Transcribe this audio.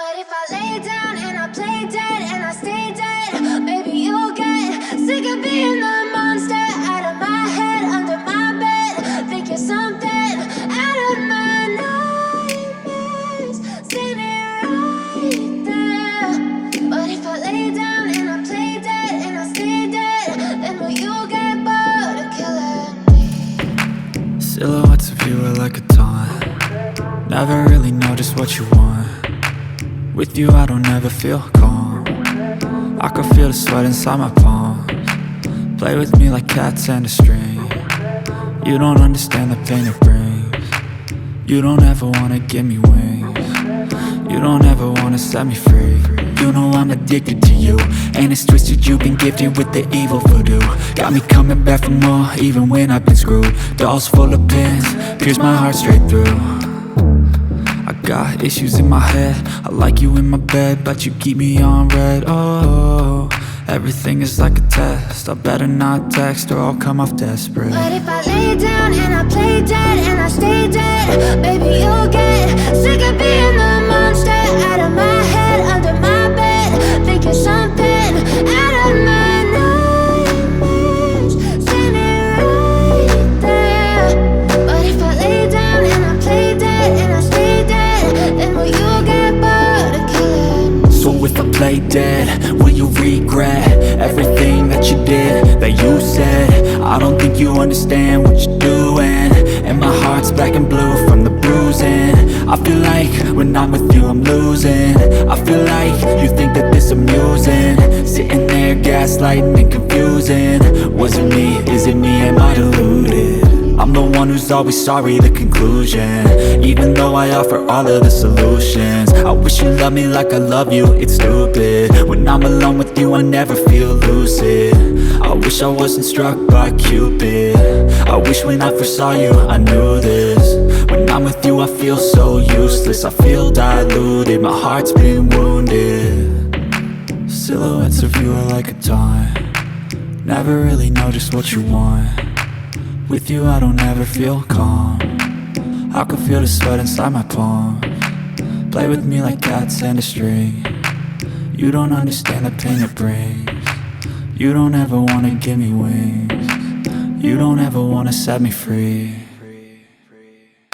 But if I lay down and I play dead and I stay dead, maybe you'll get sick of being the monster out of my head, under my bed. Think you're something out of my nightmares, standing right there. But if I lay down and I play dead and I stay dead, then will you get bored of killing me? Silhouettes of you are like a taunt. Never really know just what you want. With you I don't ever feel calm. I can feel the sweat inside my palms. Play with me like cats and a string. You don't understand the pain it brings. You don't ever wanna give me wings. You don't ever wanna set me free. You know I'm addicted to you, and it's twisted, you've been gifted with the evil voodoo. Got me coming back for more, even when I've been screwed. Dolls full of pins, pierce my heart straight through. I got issues in my head, I like you in my bed, but you keep me on red. Oh, everything is like a test, I better not text or I'll come off desperate. But if I lay down and I play dead and I stay dead, maybe you'll get sick of being the monster out of my head, under my bed. Think you're something out of my nightmares, standing right there. But if I lay down and I play dead and I stay dead, then will you get bored of killing me? So if I play dead, will you regret everything that you did, that you said? I don't think you understand what you're doing, and my heart's black and blue from the bruising. I feel like when I'm with you I'm losing. I feel like you think that this amusing, sitting there gaslighting and confusing. Was it me? Is it me? Am I deluded? I'm the one who's always sorry, the conclusion, even though I offer all of the solutions. I wish you loved me like I love you, it's stupid. When I'm alone with you I never feel lucid. I wish I wasn't struck by Cupid. I wish when I first saw you I knew this. When I'm with you I feel so useless, I feel diluted, my heart's been wounded. Silhouettes of you are like a taunt. Never really know just what you want. With you I don't ever feel calm. I can feel the sweat inside my palms. Play with me like cats and a string. You don't understand the pain it brings. You don't ever wanna give me wings. You don't ever wanna set me free.